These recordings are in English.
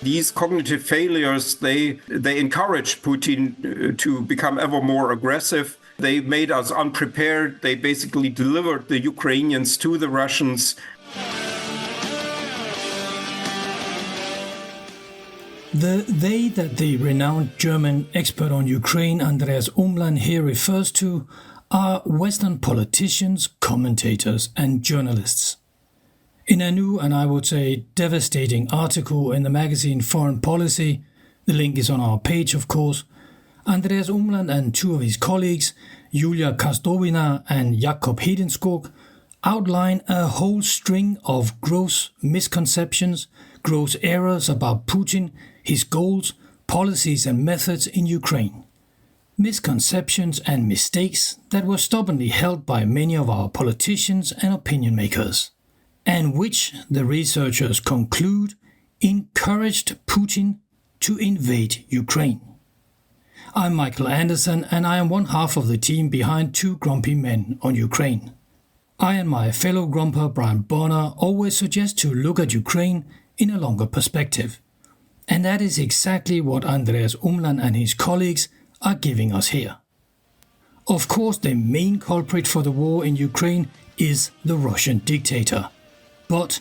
These cognitive failures, they encouraged Putin to become ever more aggressive. They made us unprepared. They basically delivered the Ukrainians to the Russians. They that the renowned German expert on Ukraine, Andreas Umland, here refers to are Western politicians, commentators and journalists. In a new and I would say devastating article in the magazine Foreign Policy, the link is on our page of course, Andreas Umland and two of his colleagues, Julia Kastovina and Jakob Hedenskog, outline a whole string of gross misconceptions, gross errors about Putin, his goals, policies and methods in Ukraine. Misconceptions and mistakes that were stubbornly held by many of our politicians and opinion makers, and which, the researchers conclude, encouraged Putin to invade Ukraine. I'm Michael Anderson and I am one half of the team behind Two Grumpy Men on Ukraine. I and my fellow grumper Brian Bonner always suggest to look at Ukraine in a longer perspective. And that is exactly what Andreas Umland and his colleagues are giving us here. Of course, the main culprit for the war in Ukraine is the Russian dictator. But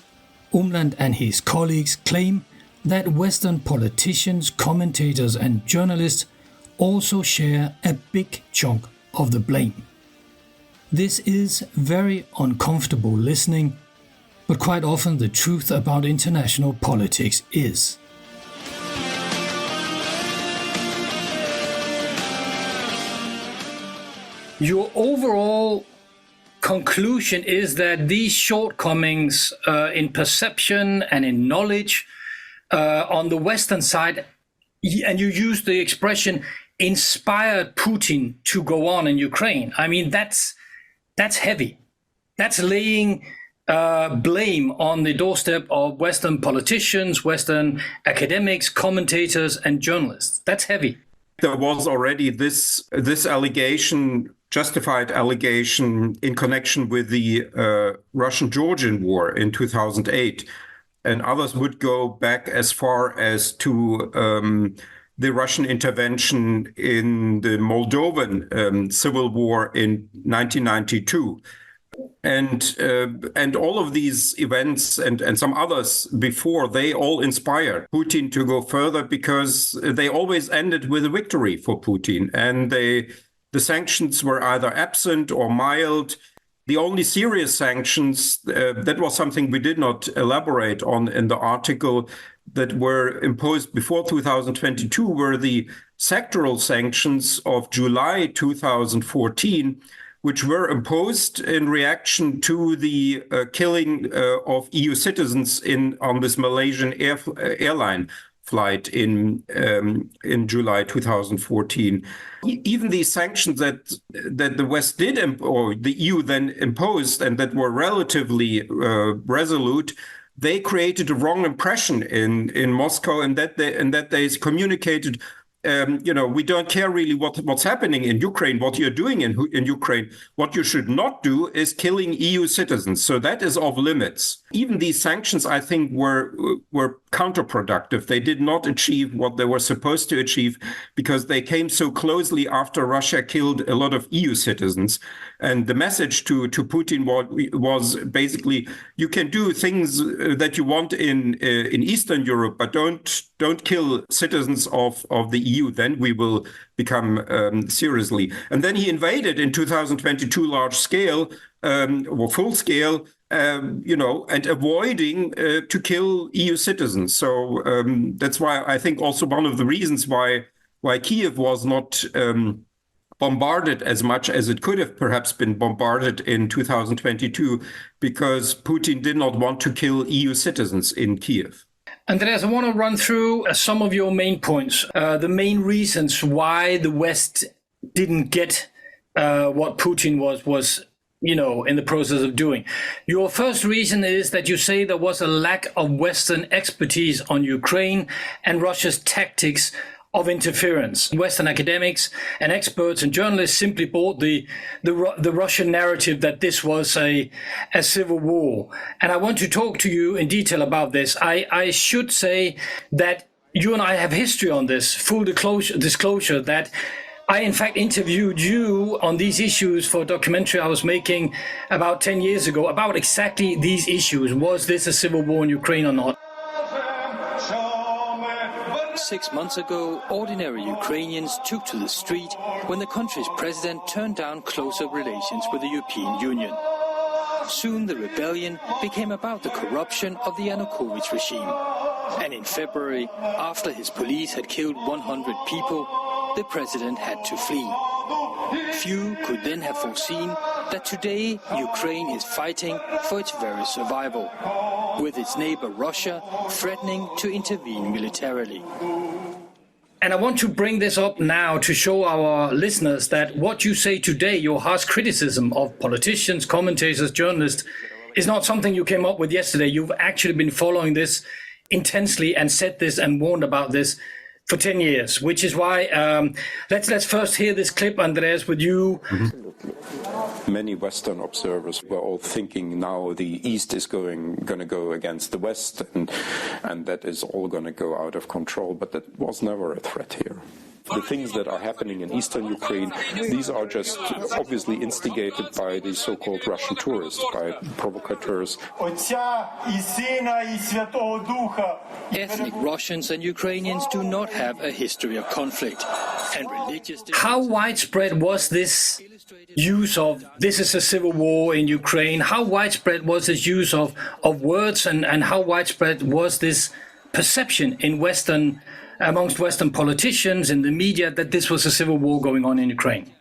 Umland and his colleagues claim that Western politicians, commentators and journalists also share a big chunk of the blame. This is very uncomfortable listening, but quite often the truth about international politics is. Your overall conclusion is that these shortcomings in perception and in knowledge on the Western side, and you use the expression, inspired Putin to go on in Ukraine. I mean, that's heavy. That's laying blame on the doorstep of Western politicians, Western academics, commentators, and journalists. That's heavy. There was already this allegation, justified allegation, in connection with the Russian-Georgian War in 2008. And others would go back as far as to the Russian intervention in the Moldovan civil war in 1992. And all of these events and some others before, they all inspired Putin to go further because they always ended with a victory for Putin. And the sanctions were either absent or mild. The only serious sanctions, that was something we did not elaborate on in the article, that were imposed before 2022 were the sectoral sanctions of July 2014, which were imposed in reaction to the killing of EU citizens on this Malaysian airline flight in July 2014. Even these sanctions that the West did, or the EU then imposed, and that were relatively resolute, they created a wrong impression in Moscow, and that they communicated, we don't care really what's happening in Ukraine, what you're doing in Ukraine. What you should not do is killing EU citizens. So that is off limits. Even these sanctions, I think, were counterproductive. They did not achieve what they were supposed to achieve because they came so closely after Russia killed a lot of EU citizens. And the message to Putin was basically, you can do things that you want in Eastern Europe, but don't kill citizens of the EU. Then we will become seriously. And then he invaded in 2022 large scale or full scale, and avoiding to kill EU citizens. So that's why I think also one of the reasons why Kiev was not bombarded as much as it could have perhaps been bombarded in 2022, because Putin did not want to kill EU citizens in Kiev. Andreas, I want to run through some of your main points, the main reasons why the West didn't get what Putin was in the process of doing. Your first reason is that you say there was a lack of Western expertise on Ukraine and Russia's tactics of interference. Western academics and experts and journalists simply bought the Russian narrative that this was a civil war. And I want to talk to you in detail about this. I should say that you and I have history on this, full disclosure that I, in fact, interviewed you on these issues for a documentary I was making about 10 years ago about exactly these issues. Was this a civil war in Ukraine or not? 6 months ago, ordinary Ukrainians took to the street when the country's president turned down closer relations with the European Union. Soon the rebellion became about the corruption of the Yanukovych regime. And in February, after his police had killed 100 people, the president had to flee. Few could then have foreseen that today Ukraine is fighting for its very survival, with its neighbor Russia threatening to intervene militarily. And I want to bring this up now to show our listeners that what you say today, your harsh criticism of politicians, commentators, journalists, is not something you came up with yesterday. You've actually been following this intensely and said this and warned about this for 10 years, which is why let's first hear this clip, Andreas, with you. Many Western observers were all thinking now the East is going to go against the West, and that is all going to go out of control. But that was never a threat here. The things that are happening in eastern Ukraine, these are just obviously instigated by the so-called Russian tourists, by provocateurs. Ethnic Russians and Ukrainians do not have a history of conflict. And religious... How widespread was this use of "this is a civil war in Ukraine"? How widespread was this use of words, and how widespread was this perception in amongst Western politicians in the media that this was a civil war going on in Ukraine?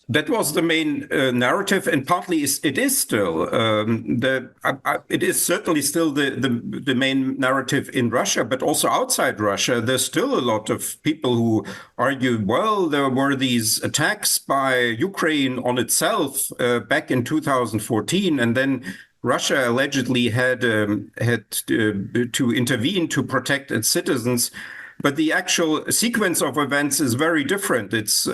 That was the main narrative, and partly it is still. It is certainly still the main narrative in Russia, but also outside Russia. There's still a lot of people who argue, well, there were these attacks by Ukraine on itself back in 2014, and then Russia allegedly had to intervene to protect its citizens. But the actual sequence of events is very different. It's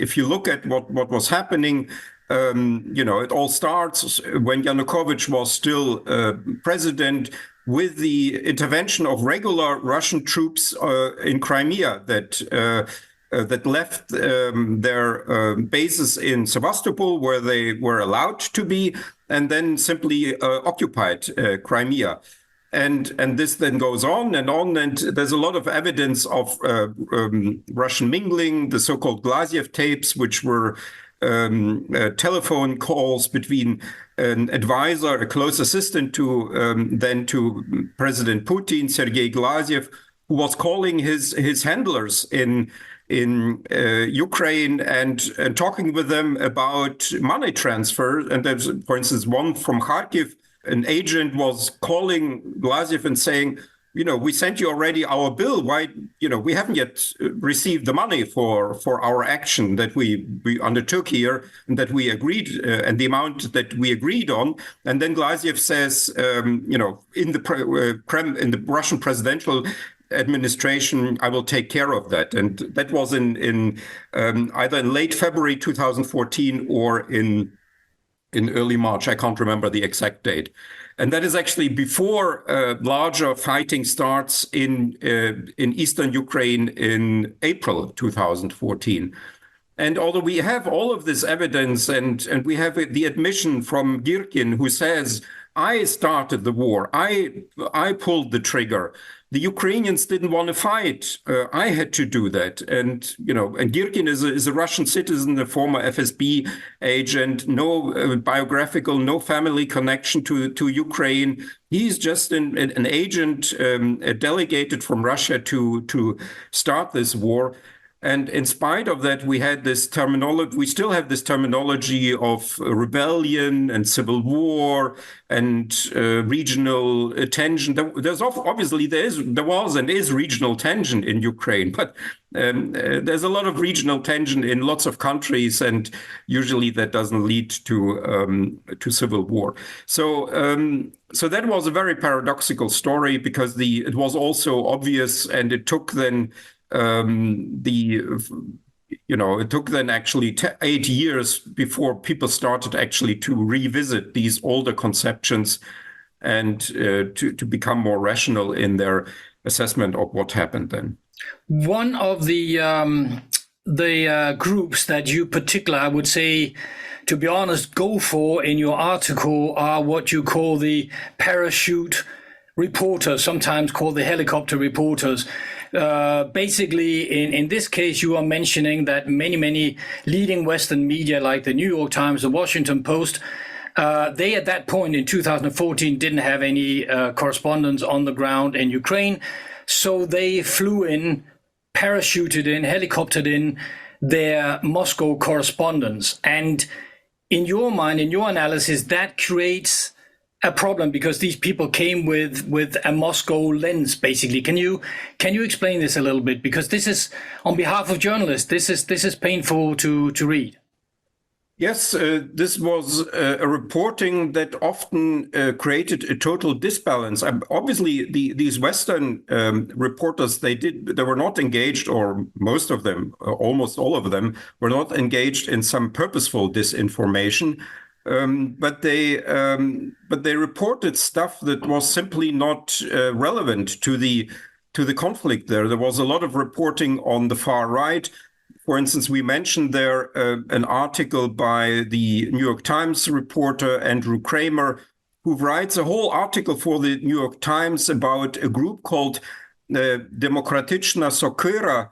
if you look at what was happening, it all starts when Yanukovych was still president, with the intervention of regular Russian troops in Crimea that left their bases in Sevastopol, where they were allowed to be, and then simply occupied Crimea. And this then goes on, and there's a lot of evidence of Russian mingling, the so-called Glaziev tapes, which were telephone calls between an advisor, a close assistant to President Putin, Sergei Glaziev, who was calling his handlers in Ukraine and talking with them about money transfer. And there's, for instance, one from Kharkiv. An agent was calling Glaziev and saying, we sent you already our bill. Why, we haven't yet received the money for our action that we undertook here and that we agreed, and the amount that we agreed on. And then Glaziev says, in the Russian presidential administration, I will take care of that. And that was in either in late February 2014 or in early March. I can't remember the exact date. And that is actually before larger fighting starts in eastern Ukraine in April 2014. And although we have all of this evidence, and we have the admission from Girkin, who says, I started the war, I pulled the trigger. The Ukrainians didn't want to fight. I had to do that. And Girkin is a Russian citizen, a former FSB agent, no biographical, no family connection to Ukraine. He's just an agent delegated from Russia to start this war. And in spite of that, we had this terminology. We still have this terminology of rebellion and civil war and regional tension. There was and is regional tension in Ukraine, but there's a lot of regional tension in lots of countries, and usually that doesn't lead to civil war. So that was a very paradoxical story, because it was also obvious, and it took then. It took then actually 8 years before people started actually to revisit these older conceptions and to become more rational in their assessment of what happened then. One of the groups that you particularly, I would say, to be honest, go for in your article are what you call the parachute reporters, sometimes called the helicopter reporters. Basically, in this case, you are mentioning that many leading Western media, like the New York Times, the Washington Post, they at that point in 2014 didn't have any correspondents on the ground in Ukraine. So they flew in, parachuted in, helicoptered in their Moscow correspondents. And in your mind, in your analysis, that creates a problem because these people came with a Moscow lens, basically. Can you explain this a little bit? Because this is, on behalf of journalists, this is painful to read. Yes, this was a reporting that often created a total disbalance. Obviously, these Western reporters, they were not engaged, or most of them, almost all of them, were not engaged in some purposeful disinformation. But they reported stuff that was simply not relevant to the conflict there. There was a lot of reporting on the far right. For instance, we mentioned there an article by the New York Times reporter Andrew Kramer, who writes a whole article for the New York Times about a group called Demokratyczna Sokora,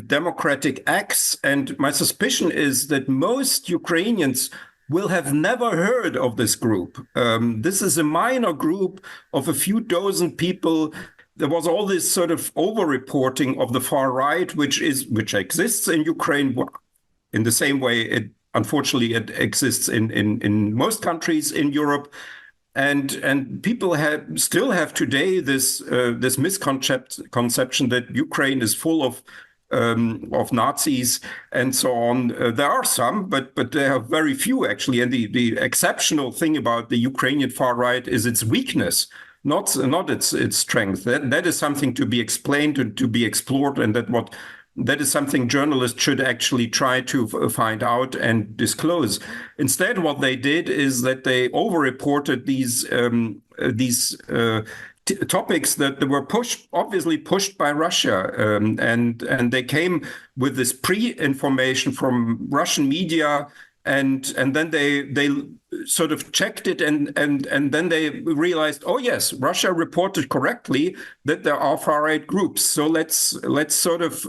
Democratic Axe. And my suspicion is that most Ukrainians will have never heard of this group. This is a minor group of a few dozen people. There was all this sort of over-reporting of the far right, which exists in Ukraine in the same way unfortunately it exists in most countries in Europe, and people still have today this misconception that Ukraine is full of Nazis and so on. There are some, but there are very few actually. And the exceptional thing about the Ukrainian far right is its weakness, not its strength. That is something to be explained and to be explored, and that is something journalists should actually try to find out and disclose. Instead, what they did is that they over-reported these topics that were obviously pushed by Russia, and they came with this pre-information from Russian media, and then they sort of checked it, and then they realized, oh yes, Russia reported correctly that there are far right groups, so let's sort of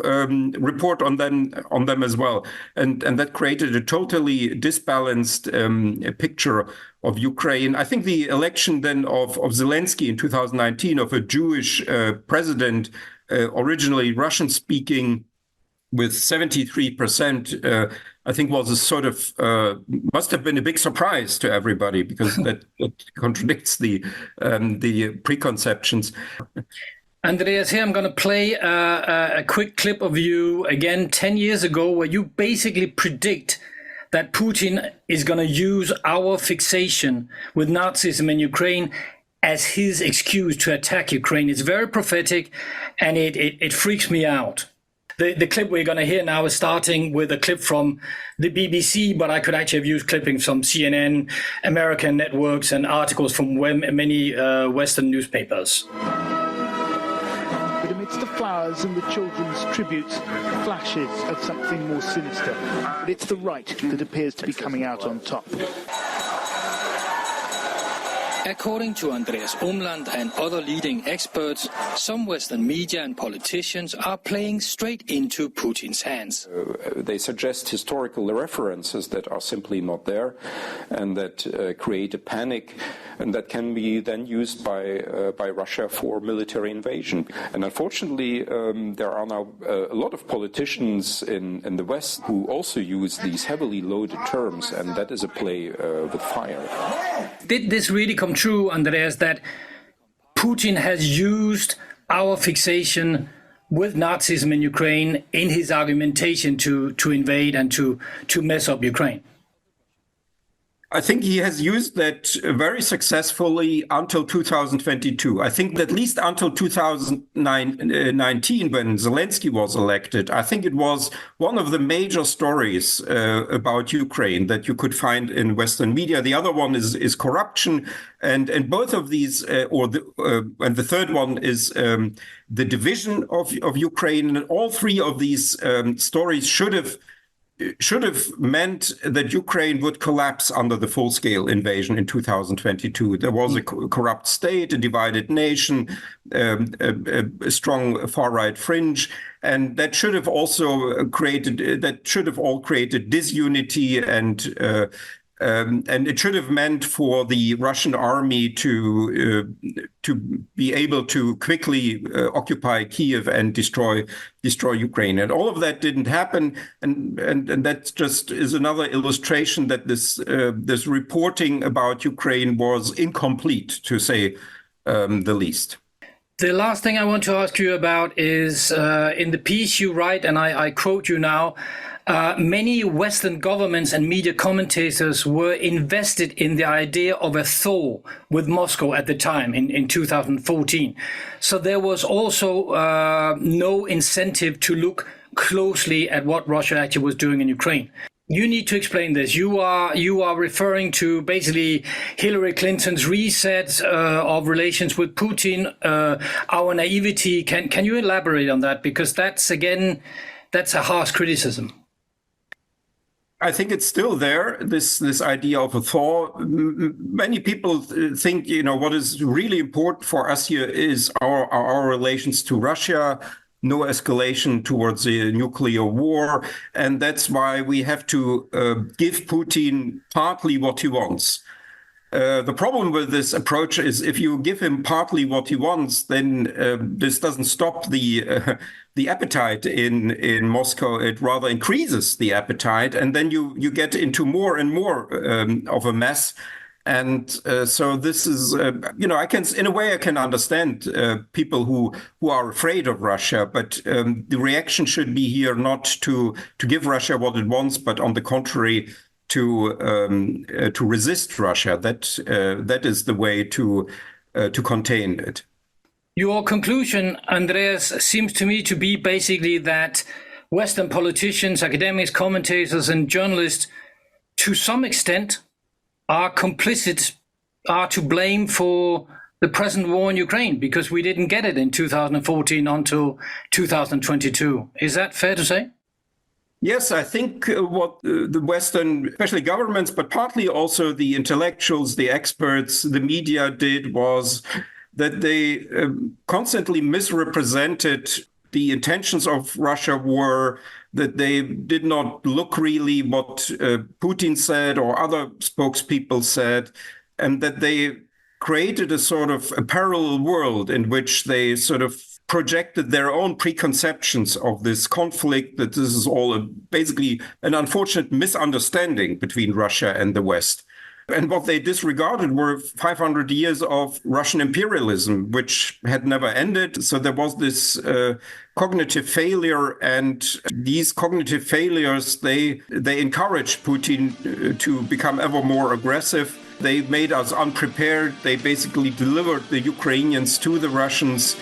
report on them as well, and that created a totally disbalanced picture of Ukraine. I think the election then of Zelensky in 2019, of a Jewish president, originally Russian speaking, with 73%, I think was a sort of, must have been a big surprise to everybody, because that contradicts the preconceptions. Andreas, here I'm going to play a quick clip of you again 10 years ago, where you basically predict that Putin is going to use our fixation with Nazism in Ukraine as his excuse to attack Ukraine. It's very prophetic, and it freaks me out. The clip we're going to hear now is starting with a clip from the BBC, but I could actually have used clippings from CNN, American networks, and articles from many Western newspapers. But amidst the flowers and the children's tributes, flashes of something more sinister. But it's the right that appears to be coming out on top. According to Andreas Umland and other leading experts, some Western media and politicians are playing straight into Putin's hands. They suggest historical references that are simply not there, and that create a panic, and that can be then used by Russia for military invasion. And unfortunately, there are now a lot of politicians in the West who also use these heavily loaded terms, and that is a play with fire. Did this really come true, Andreas, that Putin has used our fixation with Nazism in Ukraine in his argumentation to invade and to mess up Ukraine? I think he has used that very successfully until 2022. I think that at least until 2019, when Zelensky was elected, I think it was one of the major stories about Ukraine that you could find in Western media. The other one is corruption, and both of these, and the third one is the division of Ukraine. And all three of these stories should have meant that Ukraine would collapse under the full-scale invasion in 2022. There was a corrupt state, a divided nation, a strong far-right fringe, and that should have all created disunity, and it should have meant for the Russian army to be able to quickly occupy Kiev and destroy Ukraine. And all of that didn't happen, and that just is another illustration that this reporting about Ukraine was incomplete, to say the least. The last thing I want to ask you about is in the piece you write, and I quote you now, many Western governments and media commentators were invested in the idea of a thaw with Moscow at the time in 2014. So there was also no incentive to look closely at what Russia actually was doing in Ukraine. You need to explain this. You are referring to basically Hillary Clinton's reset of relations with Putin, our naivety. Can you elaborate on that? Because that's a harsh criticism. I think it's still there, this idea of a thaw. Many people think, what is really important for us here is our relations to Russia, no escalation towards a nuclear war. And that's why we have to give Putin partly what he wants. The problem with this approach is if you give him partly what he wants, then this doesn't stop the appetite in Moscow. It rather increases the appetite, and then you get into more and more of a mess. And so this is, I can understand people who are afraid of Russia, but the reaction should be here not to give Russia what it wants, but on the contrary, to resist Russia. That is the way to contain it. Your conclusion, Andreas, seems to me to be basically that Western politicians, academics, commentators, and journalists, to some extent, are complicit, are to blame for the present war in Ukraine, because we didn't get it in 2014 until 2022. Is that fair to say? Yes, I think what the Western, especially governments, but partly also the intellectuals, the experts, the media did was that they constantly misrepresented the intentions of Russia were that they did not look really what Putin said or other spokespeople said, and that they created a sort of a parallel world in which they sort of projected their own preconceptions of this conflict, that this is all basically an unfortunate misunderstanding between Russia and the West. And what they disregarded were 500 years of Russian imperialism, which had never ended. So there was this cognitive failure, and these cognitive failures, they encouraged Putin to become ever more aggressive. They made us unprepared. They basically delivered the Ukrainians to the Russians.